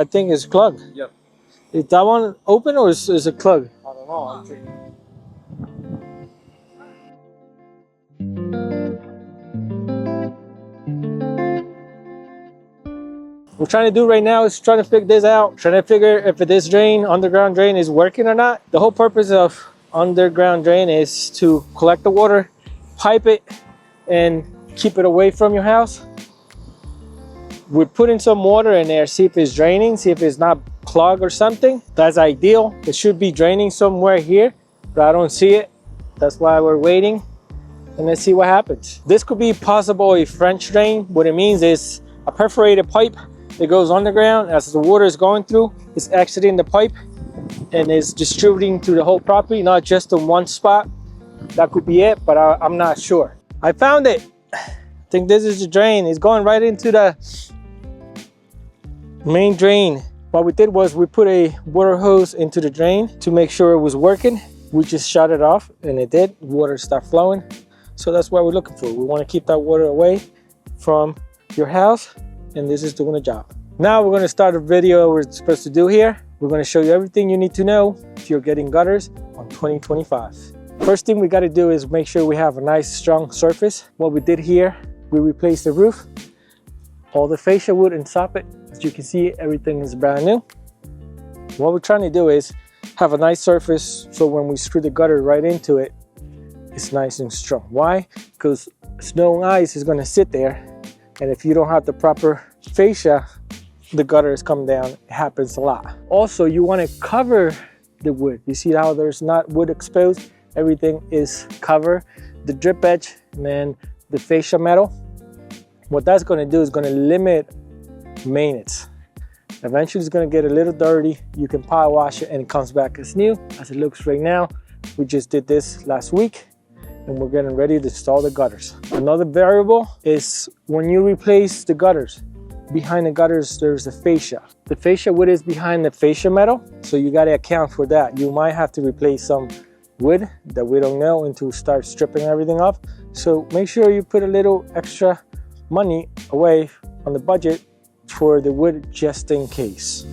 I think it's clogged. Yep. Is that one open or is it clogged? I don't know. I think. What we're trying to do right now is trying to figure this out, trying to figure if this drain, underground drain, is working or not. The whole purpose of underground drain is to collect the water, pipe it, and keep it away from your house. We're putting some water in there, see if it's draining, see if it's not clogged or something. That's ideal. It should be draining somewhere here, but I don't see it. That's why we're waiting, and let's see what happens. This could be possible a French drain. What it means is a perforated pipe. It goes underground. As the water is going through, it's exiting the pipe and is distributing to the whole property, not just in one spot. That could be it, but I'm not sure. I found it. I think this is the drain. It's going right into the main drain. What we did was we put a water hose into the drain to make sure it was working. We just shut it off and it did. Water stopped flowing. So that's what we're looking for. We want to keep that water away from your house, and this is doing the job. Now we're going to start a video we're supposed to do here. We're going to show you everything you need to know if you're getting gutters on 2025. First thing we got to do is make sure we have a nice strong surface. What we did here, we replaced the roof, all the fascia wood and soffit. As you can see, everything is brand new. What we're trying to do is have a nice surface so when we screw the gutter right into it, it's nice and strong. Why? Because snow and ice is going to sit there, and if you don't have the proper fascia, the gutter is coming down. It happens a lot. Also, you want to cover the wood. You see how there's not wood exposed? Everything is covered. The drip edge and then the fascia metal. What that's going to do is going to limit maintenance. Eventually it's going to get a little dirty. You can power wash it and it comes back as new as it looks right now. We just did this last week and we're getting ready to install the gutters. Another variable is when you replace the gutters, behind the gutters there's the fascia. The fascia wood is behind the fascia metal, so you got to account for that. You might have to replace some wood that we don't know until start stripping everything off. So make sure you put a little extra money away on the budget for the wood just in case.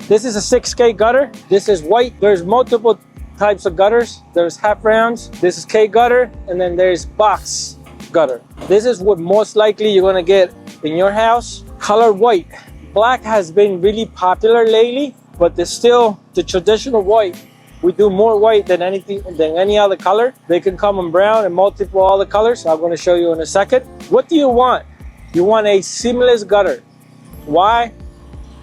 This is a 6K gutter. This is white. There's multiple types of gutters. There's half rounds. This is K gutter, and then there's box gutter. This is what most likely you're gonna get in your house. Color white. Black has been really popular lately, but there's still the traditional white. We do more white than any other color. They can come in brown and multiple other colors. I'm going to show you in a second. What do you want? You want a seamless gutter. Why?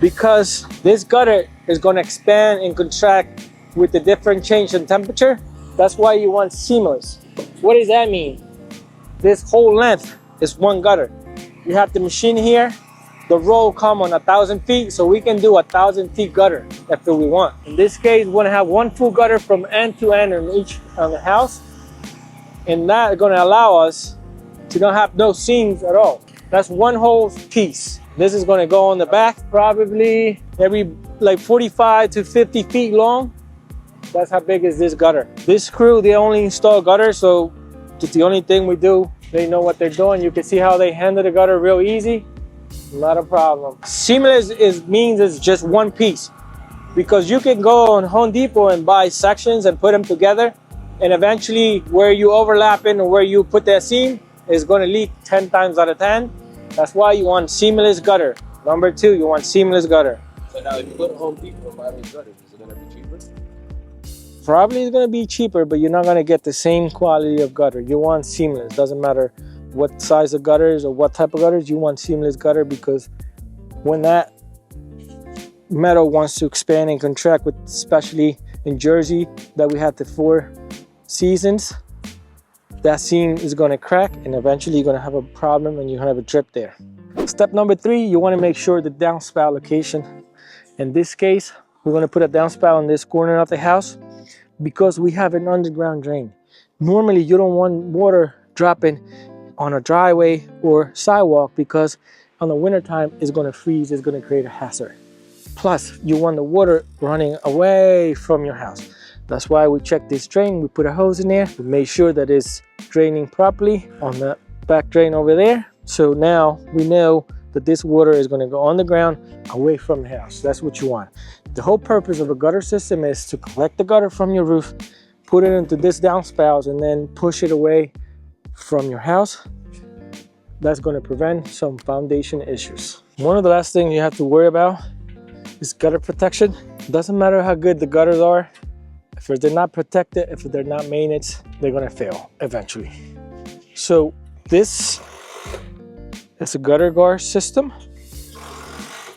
Because this gutter is going to expand and contract with the different change in temperature. That's why you want seamless. What does that mean? This whole length is one gutter. You have the machine here. The roll come on 1,000 feet, so we can do 1,000 feet gutter if we want. In this case, we want to have one full gutter from end to end on the house, and that is going to allow us to not have no seams at all. That's one whole piece. This is going to go on the back, probably every like 45 to 50 feet long. That's how big is this gutter. This crew, they only install gutter, so it's the only thing we do. They know what they're doing. You can see how they handle the gutter real easy. Not a problem. Seamless means it's just one piece, because you can go on Home Depot and buy sections and put them together, and eventually where you overlap in or where you put that seam is going to leak 10 times out of 10. That's why you want seamless gutter. Number 2, you want seamless gutter. So now if you go to Home Depot and buy those gutters, is it going to be cheaper? Probably it's going to be cheaper, but you're not going to get the same quality of gutter. You want seamless. Doesn't matter what size of gutters or what type of gutters, you want seamless gutter, because when that metal wants to expand and contract, with especially in Jersey that we had the 4 seasons, that seam is going to crack and eventually you're going to have a problem and you're going to have a drip there. Step number 3, you want to make sure the downspout location. In this case, we're going to put a downspout in this corner of the house because we have an underground drain. Normally you don't want water dropping on a driveway or sidewalk, because on the winter time it's going to freeze, it's going to create a hazard. Plus, you want the water running away from your house. That's why we check this drain. We put a hose in there. We made sure that it's draining properly on the back drain over there. So now we know that this water is going to go on the ground away from the house. That's what you want. The whole purpose of a gutter system is to collect the gutter from your roof, put it into this downspout, and then push it away from your house. That's going to prevent some foundation issues. One of the last things you have to worry about is gutter protection. Doesn't matter how good the gutters are. If they're not protected, if they're not maintenance, they're going to fail eventually. So this is a gutter guard system.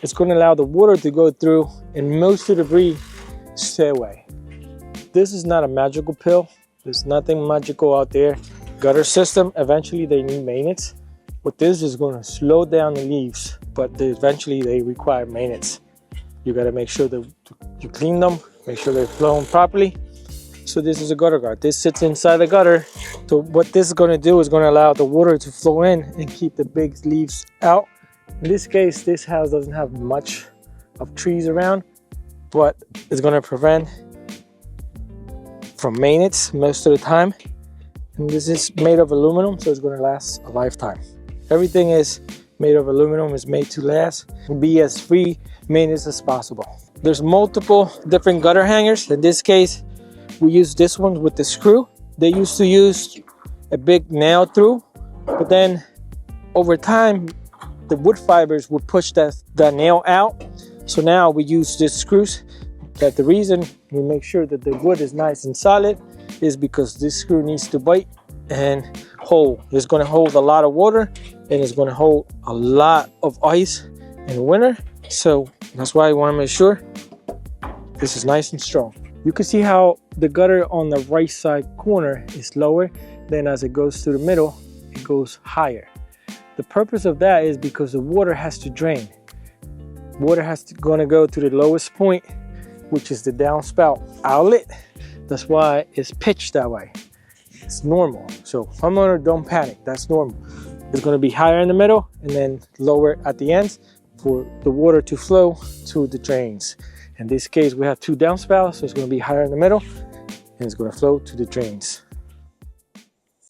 It's going to allow the water to go through and most of the debris stay away. This is not a magical pill. There's nothing magical out there. Gutter system, eventually they need maintenance. What this is going to slow down the leaves, but eventually they require maintenance. You got to make sure that you clean them, make sure they're flowing properly. So this is a gutter guard. This sits inside the gutter. So what this is going to do is going to allow the water to flow in and keep the big leaves out. In this case, this house doesn't have much of trees around, but it's going to prevent from maintenance most of the time. And this is made of aluminum, so it's going to last a lifetime. Everything is made of aluminum, is made to last and be as free maintenance as possible. There's multiple different gutter hangers. In this case, we use this one with the screw. They used to use a big nail through, but then over time, the wood fibers would push that nail out. So now we use these screws. That the reason we make sure that the wood is nice and solid is because this screw needs to bite and hold. It's going to hold a lot of water and it's going to hold a lot of ice in winter. So that's why I want to make sure this is nice and strong. You can see how the gutter on the right side corner is lower. Then as it goes to the middle, it goes higher. The purpose of that is because the water has to drain. Water has to go to the lowest point, which is the downspout outlet. That's why it's pitched that way. It's normal. So homeowner, don't panic. That's normal. It's going to be higher in the middle and then lower at the ends for the water to flow to the drains. In this case, we have two downspouts, so it's going to be higher in the middle and it's going to flow to the drains.